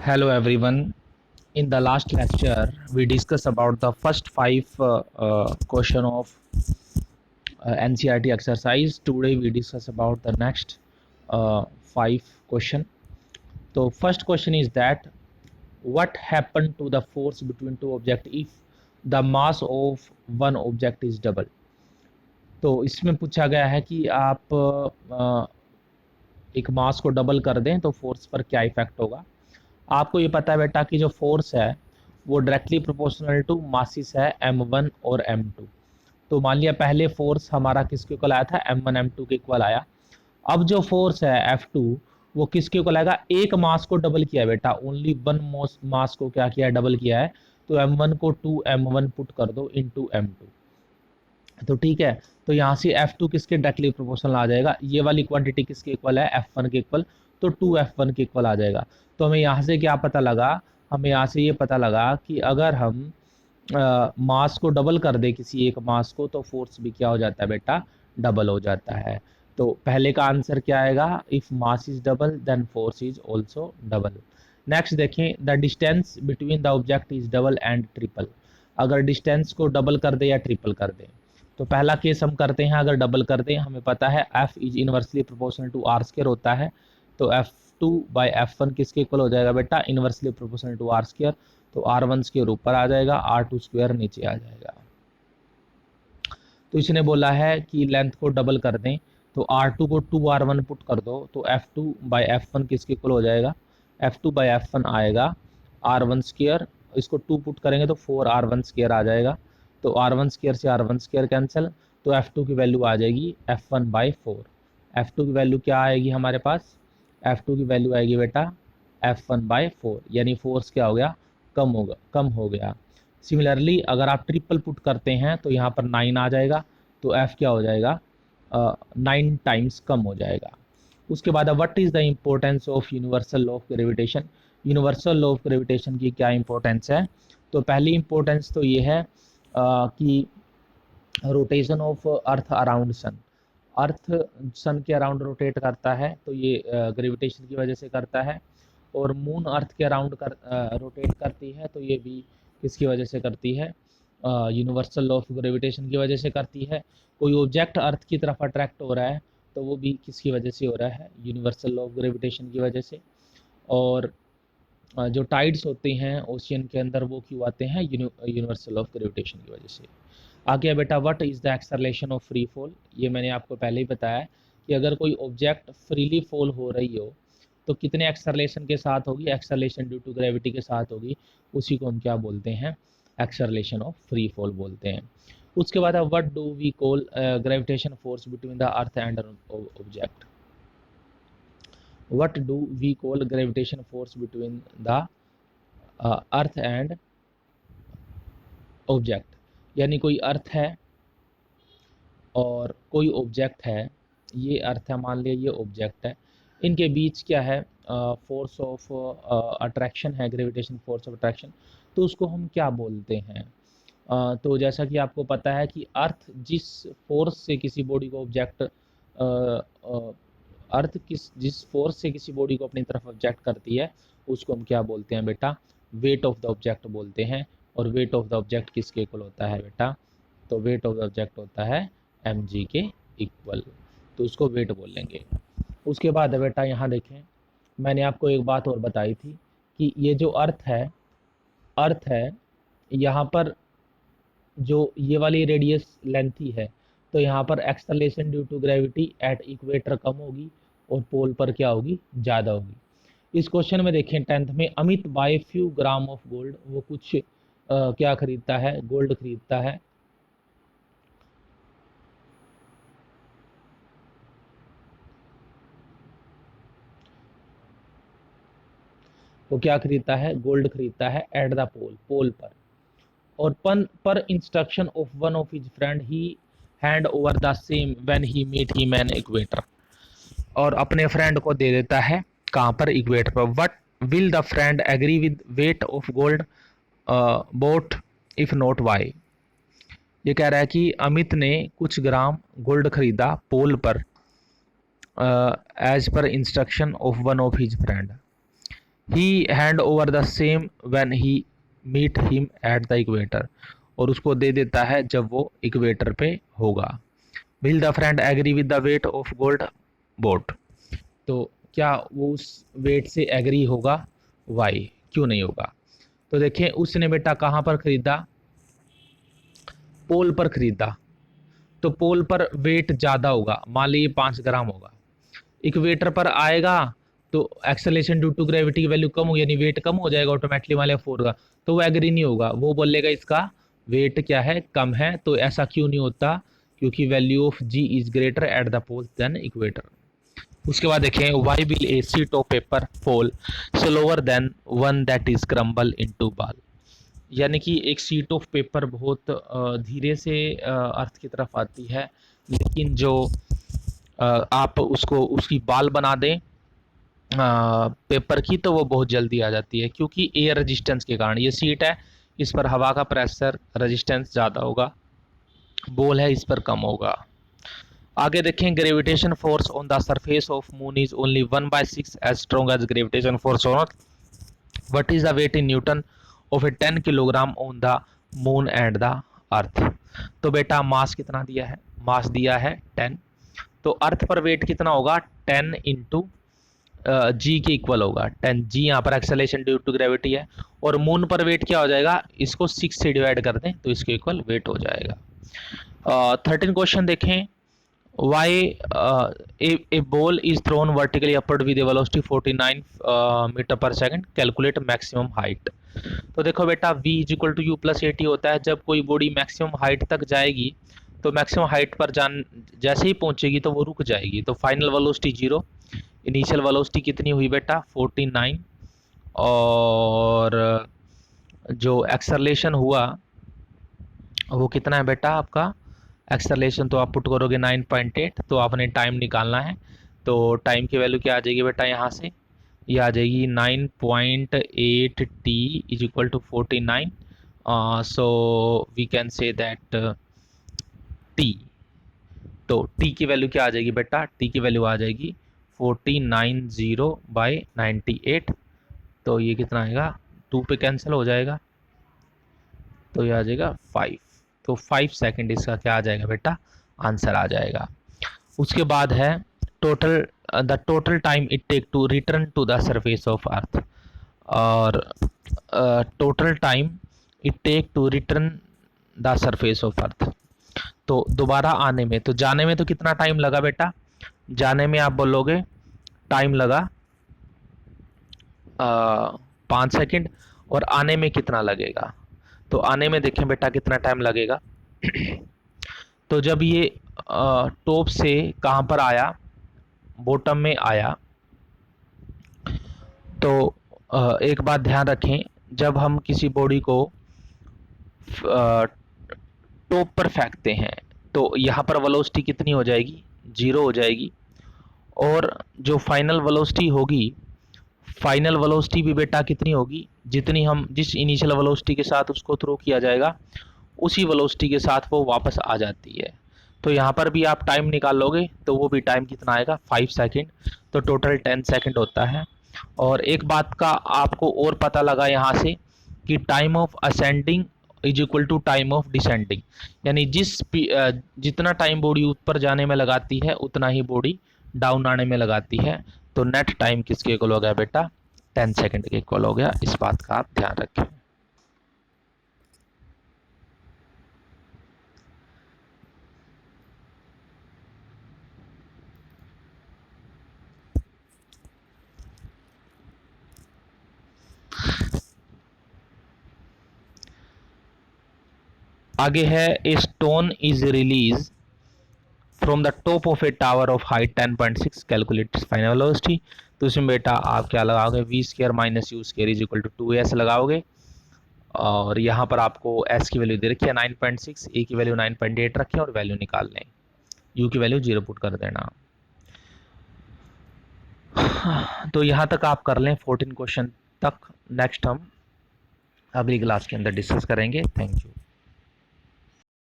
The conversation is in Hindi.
Hello everyone. In the last lecture, we discussed about the first five question of NCERT exercise. Today we discuss about the next five question. So first question is that what happened to the force between two objects if the mass of one object is double? तो इसमें पूछा गया है कि आप एक मास को डबल कर दें तो फोर्स पर क्या इफेक्ट होगा। आपको ये पता है बेटा कि जो फोर्स है वो डायरेक्टली प्रोपोर्शनल टू मासिस है m1 और m2। तो मान लिया पहले फोर्स हमारा किसके इक्वल आया था, m1 m2 के इक्वल आया। अब जो फोर्स है F2 वो किसके इक्वल आएगा, एक मास को डबल किया है बेटा, ओनली वन मास को क्या किया है, डबल किया है। तो m1 को 2m1 पुट कर दो इनटू m2। तो ठीक है, तो यहाँ से F2 किसके डायरेक्टली प्रोपोर्शनल आ जाएगा, ये वाली क्वांटिटी किसके इक्वल है, F1 के इक्वल, तो 2F1 के इक्वल आ जाएगा। तो हमें यहाँ से क्या पता लगा, हमें यहाँ से ये पता लगा कि अगर हम मास को डबल कर दे किसी एक मास को तो फोर्स भी क्या हो जाता है बेटा, डबल हो जाता है। तो पहले का आंसर क्या आएगा, if mass is double then force is also double. Next देखें, the distance between the object is double and triple. अगर डिस्टेंस को डबल कर दे या ट्रिपल कर दे, तो पहला केस हम करते हैं, अगर डबल कर दें हमें पता है F is inversely proportional to R square होता है। तो F2 बाई F1 किसके इक्वल हो जाएगा बेटा, inversely proportional to R square. तो R1 स्क्वायर ऊपर आ जाएगा, R2 स्क्वायर नीचे आ जाएगा। तो इसने बोला है कि लेंथ को डबल कर दें, तो R2 को 2R1 पुट कर दो, तो F2 बाई F1 किसके इक्वल हो जाएगा, F2 बाई F1 आएगा R1 स्क्वायर, इसको 2 पुट करेंगे तो 4R1 स्क्वायर आ जाएगा। तो R1 स्क्वायर से R1 स्क्वायर कैंसिल, तो F2 की वैल्यू आ जाएगी F1 बाई 4। F2 की वैल्यू क्या आएगी हमारे पास, F2 की वैल्यू आएगी बेटा F1 बाई 4, यानी फोर्स क्या हो गया, कम हो गया। सिमिलरली अगर आप ट्रिपल पुट करते हैं तो यहाँ पर 9 आ जाएगा, तो F क्या हो जाएगा, 9 टाइम्स कम हो जाएगा। उसके बाद what is the importance of universal law of gravitation. Universal law of gravitation की क्या इंपॉर्टेंस है, तो पहली इंपॉर्टेंस तो ये है कि rotation of earth around sun, earth sun के अराउंड रोटेट करता है, तो ये ग्रेविटेशन की वजह से करता है। और मून अर्थ के अराउंड रोटेट करती है, तो ये भी किसकी वजह से करती है, यूनिवर्सल लॉ ऑफ ग्रेविटेशन की वजह से करती है। कोई ऑब्जेक्ट अर्थ की तरफ अट्रैक्ट हो रहा है तो वो भी किसकी वजह से हो रहा है, यूनिवर्सल लॉ ऑफ ग्रेविटेशन की वजह से। और जो टाइड्स होते हैं ओशियन के अंदर वो क्यों आते हैं, यूनिवर्सल ऑफ ग्रेविटेशन की वजह से। आगे बेटा what is the acceleration of free fall. ये मैंने आपको पहले ही बताया कि अगर कोई ऑब्जेक्ट फ्रीली फॉल हो रही हो तो कितने एक्सेलरेशन के साथ होगी, एक्सेलरेशन ड्यू टू ग्रेविटी के साथ होगी, उसी को हम क्या बोलते हैं, एक्सेलरेशन ऑफ फ्री फॉल बोलते हैं। उसके बाद what do we call gravitation force between the earth and object. what do we call gravitation force between the earth and object। यानी कोई अर्थ है और कोई ऑब्जेक्ट है, ये अर्थ है मान लिया, ये ऑब्जेक्ट है, इनके बीच क्या है, फोर्स ऑफ अट्रैक्शन है, ग्रेविटेशन फोर्स ऑफ अट्रैक्शन। तो उसको हम क्या बोलते हैं, तो जैसा कि आपको पता है कि अर्थ जिस फोर्स से किसी बॉडी को ऑब्जेक्ट अर्थ जिस फोर्स से किसी बॉडी को अपनी तरफ ऑब्जेक्ट करती है उसको हम क्या बोलते हैं बेटा, वेट ऑफ द ऑब्जेक्ट बोलते हैं। और वेट ऑफ द ऑब्जेक्ट किसके इक्वल होता है बेटा, तो वेट ऑफ द ऑब्जेक्ट होता है mg के इक्वल, तो उसको वेट बोलेंगे। उसके बाद बेटा यहाँ देखें, मैंने आपको एक बात और बताई थी कि ये जो अर्थ है यहाँ पर जो ये वाली रेडियस लेंथी है, तो यहाँ पर acceleration due to gravity at equator कम होगी और पोल पर क्या होगी, ज़्यादा होगी। इस क्वेश्चन में देखें 10th में, Amit buy few gram of gold, वो कुछ क्या खरीदता है, गोल्ड खरीदता है। वो क्या खरीदता है, गोल्ड खरीदता है एट द पोल पर। और per instruction of one of his friend he hand over the same when he meet him an equator. और अपने फ्रेंड को दे देता है कहाँ पर, इक्वेटर पर। What will the friend agree with weight of gold bought, if not why. ये कह रहा है कि अमित ने कुछ ग्राम गोल्ड खरीदा पोल पर as per instruction of one of his friend. He hand over the same when he meet him at the equator, और उसको दे देता है जब वो इक्वेटर पे होगा। Will the friend agree with the weight of gold bought, तो क्या वो उस वेट से एग्री होगा? वाई, क्यों नहीं होगा? तो देखें, उसने बेटा कहाँ पर खरीदा? पोल पर खरीदा, तो पोल पर वेट ज़्यादा होगा, मान लीजिए 5 ग्राम होगा। इक्वेटर पर आएगा तो एक्सेलेरेशन ड्यू टू ग्रेविटी की वैल्यू कम होगी, यानी वेट कम हो जाएगा ऑटोमेटिकली मान लिया 4 का, तो वो एग्री नहीं होगा, वो बोलेगा इसका वेट क्या है, कम है। तो ऐसा क्यों नहीं होता? क्योंकि value of G is greater at the pole than equator. उसके बाद देखें, why will a sheet of paper fall slower than one that is crumble into ball, यानी कि एक शीट ऑफ पेपर बहुत धीरे से अर्थ की तरफ आती है, लेकिन जो आप उसको उसकी बाल बना दें पेपर की, तो वो बहुत जल्दी आ जाती है, क्योंकि एयर रेजिस्टेंस के कारण। ये सीट है, इस पर हवा का प्रेशर रेजिस्टेंस ज़्यादा होगा, बॉल है इस पर कम होगा। आगे देखें, gravitation force on the surface of moon is only 1/6 as strong as gravitation force on earth, what is the weight in newton of a 10 kilogram on the moon and the earth. तो बेटा मास कितना दिया है? मास दिया है 10, तो अर्थ पर वेट कितना होगा? 10 इंटू जी के इक्वल होगा 10 जी, यहाँ पर एक्सेलेरेशन ड्यू टू ग्रेविटी है, और मून पर वेट क्या हो जाएगा? इसको 6 से डिवाइड कर दें तो इसके इक्वल वेट हो जाएगा। 13 क्वेश्चन देखें, why a ball is thrown vertically upward with a velocity 49 metre per second, calculate maximum height. तो देखो बेटा, v is equal to u plus a t होता है, जब कोई बॉडी मैक्सिमम हाइट तक जाएगी तो मैक्सिमम हाइट पर जैसे ही पहुंचेगी तो वो रुक जाएगी, तो फाइनल वेलोसिटी 0, इनिशियल वेलोसिटी कितनी हुई बेटा? 49, और जो एक्सेलरेशन हुआ वो कितना है बेटा आपका? एक्सेलरेशन तो आप पुट करोगे 9.8, तो आपने टाइम निकालना है, तो टाइम की वैल्यू क्या आ जाएगी बेटा? यहाँ से ये आ जाएगी 9.8 t is equal to 49, so we can say that t, तो टी की वैल्यू क्या आ जाएगी बेटा? टी की वैल्यू आ जाएगी 490/98, तो ये कितना आएगा? 2 पे कैंसिल हो जाएगा, तो ये आ जाएगा 5, तो 5 सेकेंड इसका क्या आ जाएगा बेटा? आंसर आ जाएगा। उसके बाद है total the total time it take to return to the surface of earth, और total time it take to return the surface of earth, तो दोबारा आने में, तो जाने में तो कितना टाइम लगा बेटा? जाने में आप बोलोगे टाइम लगा 5 सेकेंड, और आने में कितना लगेगा? तो आने में देखें बेटा कितना टाइम लगेगा। तो जब ये टॉप से कहाँ पर आया? बॉटम में आया, तो एक बात ध्यान रखें, जब हम किसी बॉडी को टॉप पर फेंकते हैं तो यहाँ पर वेलोसिटी कितनी हो जाएगी? 0 हो जाएगी, और जो फाइनल वेलोसिटी होगी, फाइनल वेलोसिटी भी बेटा कितनी होगी? जितनी हम जिस इनिशियल वेलोसिटी के साथ उसको थ्रो किया जाएगा उसी वेलोसिटी के साथ वो वापस आ जाती है। तो यहाँ पर भी आप टाइम निकालोगे तो वो भी टाइम कितना आएगा? 5 सेकेंड, तो टोटल 10 सेकेंड होता है। और एक बात का आपको और पता लगा यहाँ से कि time of ascending is equal to time of descending, यानी जितना टाइम बॉडी ऊपर जाने में लगाती है उतना ही बॉडी डाउन आने में लगाती है, तो नेट टाइम किसके इक्वल हो गया बेटा? 10 सेकेंड के इक्वल हो गया, इस बात का आप ध्यान रखें। आगे है, a stone is release from the top of a tower of height 10.6, calculate final velocity. तो इसमें बेटा आप क्या लगाओगे? V square minus u square is equal to 2s लगाओगे, और यहाँ पर आपको s की वैल्यू दे रखी है 9.6, a की वैल्यू 9.8 रखें, और वैल्यू निकाल लें, u की वैल्यू 0 पुट कर देना। तो यहाँ तक आप कर लें 14 क्वेश्चन तक, नेक्स्ट हम अगली क्लास के अंदर डिस्कस करेंगे। Thank you.